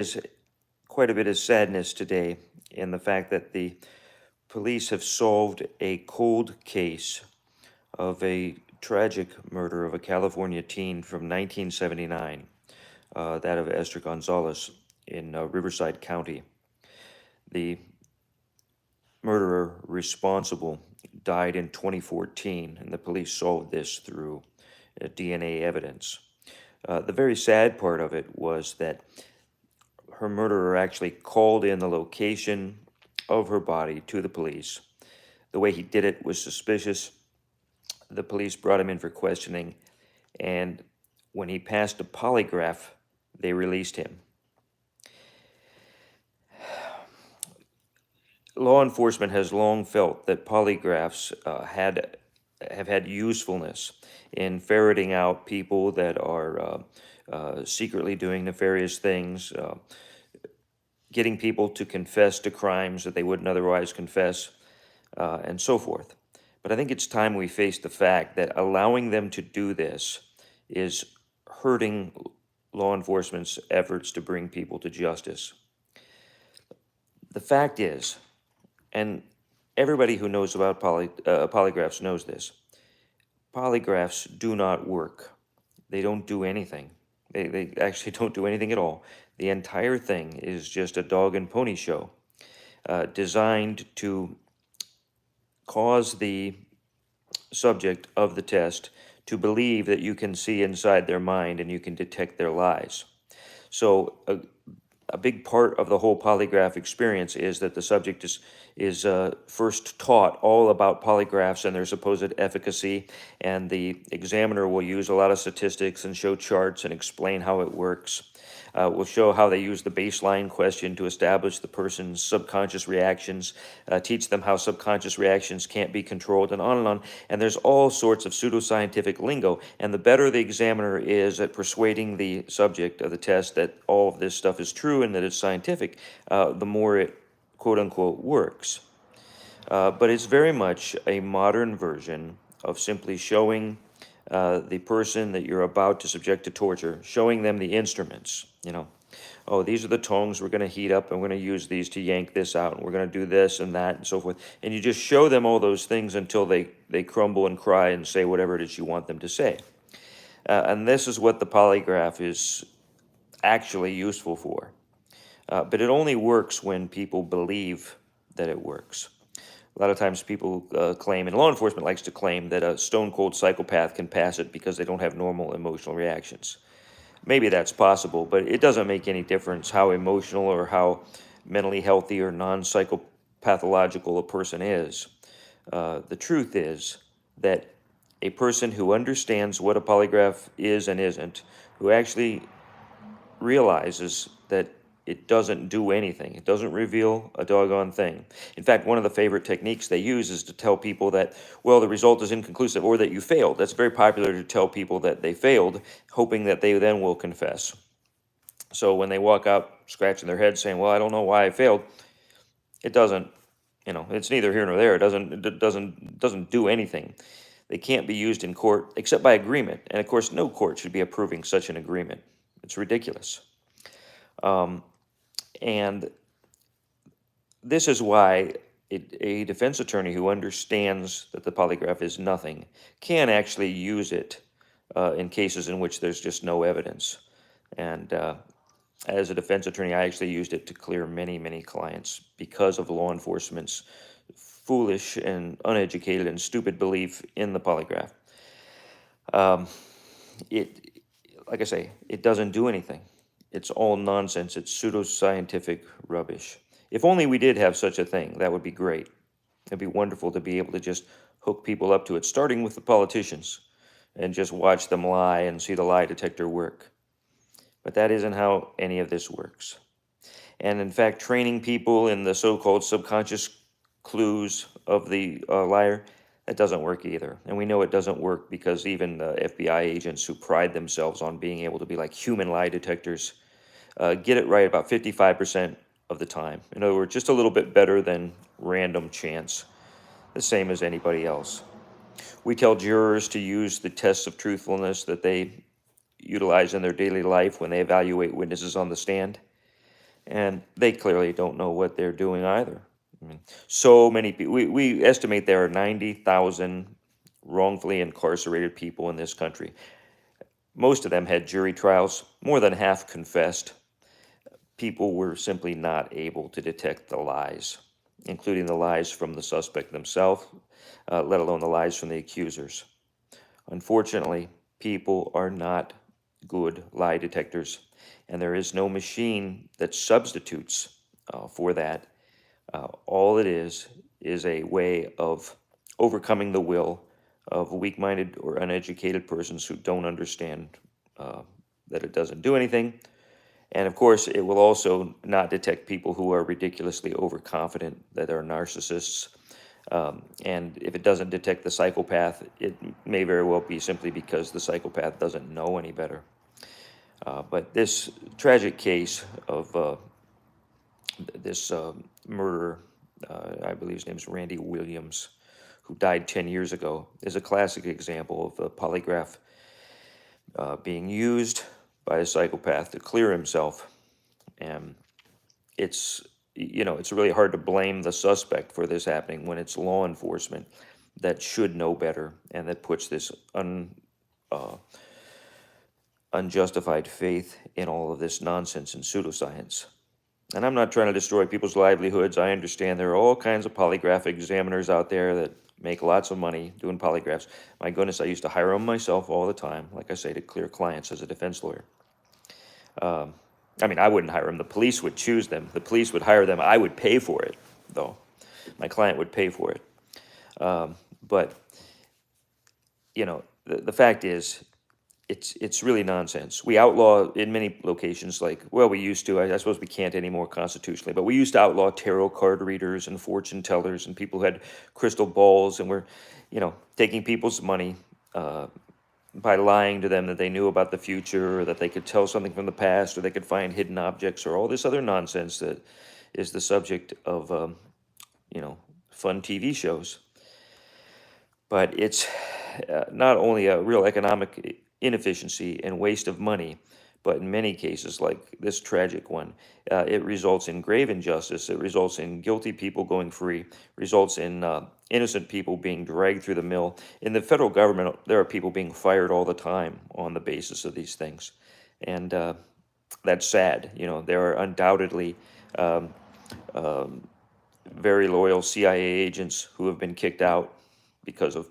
There's quite a bit of sadness today in the fact that the police have solved a cold case of a tragic murder of a California teen from 1979, that of Esther Gonzalez in Riverside County. The murderer responsible died in 2014, and the police solved this through DNA evidence. The very sad part of it was that her murderer actually called in the location of her body to the police. The way he did it was suspicious. The police brought him in for questioning, and when he passed a polygraph, they released him. Law enforcement has long felt that polygraphs have had usefulness in ferreting out people that are secretly doing nefarious things, getting people to confess to crimes that they wouldn't otherwise confess, and so forth. But I think it's time we face the fact that allowing them to do this is hurting law enforcement's efforts to bring people to justice. The fact is, and everybody who knows about polygraphs knows this, polygraphs do not work. They don't do anything. They actually don't do anything at all. The entire thing is just a dog and pony show, designed to cause the subject of the test to believe that you can see inside their mind and you can detect their lies. So a big part of the whole polygraph experience is that the subject is first taught all about polygraphs and their supposed efficacy, and the examiner will use a lot of statistics and show charts and explain how it works. We'll show how they use the baseline question to establish the person's subconscious reactions, teach them how subconscious reactions can't be controlled, and on and on. And there's all sorts of pseudoscientific lingo. And the better the examiner is at persuading the subject of the test that all of this stuff is true and that it's scientific, the more it, quote unquote, works. But it's very much a modern version of simply showing the person that you're about to subject to torture, showing them the instruments, oh, these are the tongs we're going to heat up, and we're going to use these to yank this out, and we're going to do this and that and so forth. And you just show them all those things until they crumble and cry and say whatever it is you want them to say. And this is what the polygraph is actually useful for. But it only works when people believe that it works. A lot of times people claim, and law enforcement likes to claim, that a stone-cold psychopath can pass it because they don't have normal emotional reactions. Maybe that's possible, but it doesn't make any difference how emotional or how mentally healthy or non-psychopathological a person is. The truth is that a person who understands what a polygraph is and isn't, who actually realizes that it doesn't do anything. It doesn't reveal a doggone thing. In fact, one of the favorite techniques they use is to tell people that, well, the result is inconclusive or that you failed. That's very popular to tell people that they failed, hoping that they then will confess. So when they walk out scratching their head saying, well, I don't know why I failed, it doesn't, it's neither here nor there. It doesn't do anything. They can't be used in court except by agreement. And of course, no court should be approving such an agreement. It's ridiculous. And this is why a defense attorney who understands that the polygraph is nothing can actually use it in cases in which there's just no evidence. And as a defense attorney, I actually used it to clear many, many clients because of law enforcement's foolish and uneducated and stupid belief in the polygraph. Like I say, it doesn't do anything. It's all nonsense. It's pseudoscientific rubbish. If only we did have such a thing, that would be great. It'd be wonderful to be able to just hook people up to it, starting with the politicians, and just watch them lie and see the lie detector work. But that isn't how any of this works. And in fact, training people in the so-called subconscious clues of the liar, that doesn't work either. And we know it doesn't work because even the FBI agents who pride themselves on being able to be like human lie detectors get it right about 55% of the time. In other words, just a little bit better than random chance, the same as anybody else. We tell jurors to use the tests of truthfulness that they utilize in their daily life when they evaluate witnesses on the stand. and they clearly don't know what they're doing either. I mean, so many people. We estimate there are 90,000 wrongfully incarcerated people in this country. Most of them had jury trials. More than half confessed. People were simply not able to detect the lies, including the lies from the suspect themselves, let alone the lies from the accusers. Unfortunately, people are not good lie detectors, and there is no machine that substitutes for that. All it is a way of overcoming the will of weak minded or uneducated persons who don't understand uh, that it doesn't do anything. And of course, it will also not detect people who are ridiculously overconfident, that are narcissists. And if it doesn't detect the psychopath, it may very well be simply because the psychopath doesn't know any better. But this tragic case of this murderer, I believe his name is Randy Williams, who died 10 years ago, is a classic example of a polygraph being used by a psychopath to clear himself. And it's, it's really hard to blame the suspect for this happening when it's law enforcement that should know better and that puts this unjustified faith in all of this nonsense and pseudoscience. And I'm not trying to destroy people's livelihoods. I understand there are all kinds of polygraph examiners out there that make lots of money doing polygraphs. My goodness, I used to hire them myself all the time, like I say, to clear clients as a defense lawyer. I mean, I wouldn't hire them. The police would choose them. The police would hire them. I would pay for it, though. My client would pay for it. But, the fact is, it's really nonsense. We outlaw in many locations, like, well, we used to. I suppose we can't anymore constitutionally, but we used to outlaw tarot card readers and fortune tellers and people who had crystal balls and were, taking people's money by lying to them that they knew about the future, or that they could tell something from the past, or they could find hidden objects, or all this other nonsense that is the subject of, fun TV shows. But it's not only a real economic inefficiency and waste of money, but in many cases, like this tragic one, it results in grave injustice. It results in guilty people going free, results in innocent people being dragged through the mill. In the federal government, there are people being fired all the time on the basis of these things. And that's sad. There are undoubtedly very loyal CIA agents who have been kicked out because of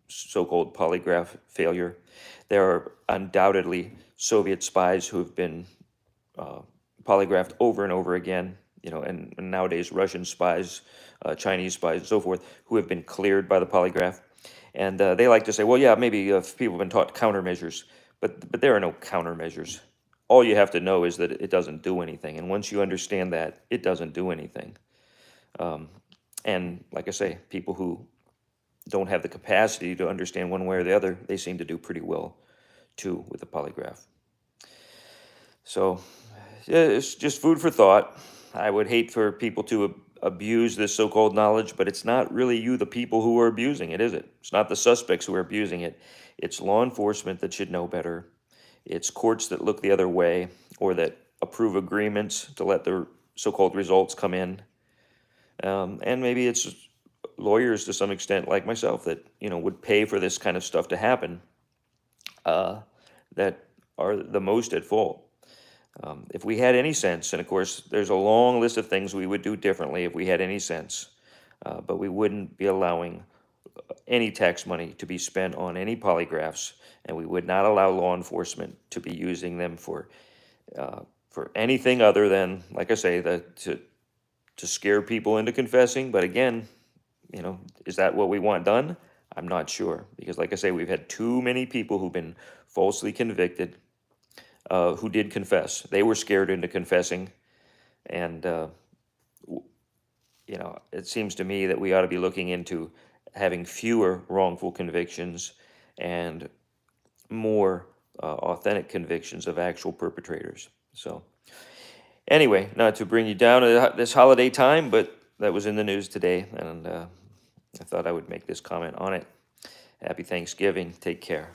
so-called polygraph failure. There are undoubtedly Soviet spies who have been polygraphed over and over again, and nowadays Russian spies, Chinese spies, and so forth, who have been cleared by the polygraph. And they like to say, well, yeah, maybe people have been taught countermeasures, but there are no countermeasures. All you have to know is that it doesn't do anything. And once you understand that, it doesn't do anything. And like I say, people who don't have the capacity to understand one way or the other, they seem to do pretty well, too, with the polygraph. So, yeah, it's just food for thought. I would hate for people to abuse this so-called knowledge, but it's not really you, the people, who are abusing it, is it? It's not the suspects who are abusing it. It's law enforcement that should know better. It's courts that look the other way, or that approve agreements to let the so-called results come in. And maybe it's lawyers to some extent, like myself, that would pay for this kind of stuff to happen, that are the most at fault. If we had any sense, and of course there's a long list of things we would do differently if we had any sense, but we wouldn't be allowing any tax money to be spent on any polygraphs, and we would not allow law enforcement to be using them for anything other than, like I say, to scare people into confessing. But again, is that what we want done? I'm not sure, because like I say, we've had too many people who've been falsely convicted, who did confess. They were scared into confessing, and it seems to me that we ought to be looking into having fewer wrongful convictions and more authentic convictions of actual perpetrators. So anyway, not to bring you down at this holiday time, but that was in the news today, and I thought I would make this comment on it. Happy Thanksgiving. Take care.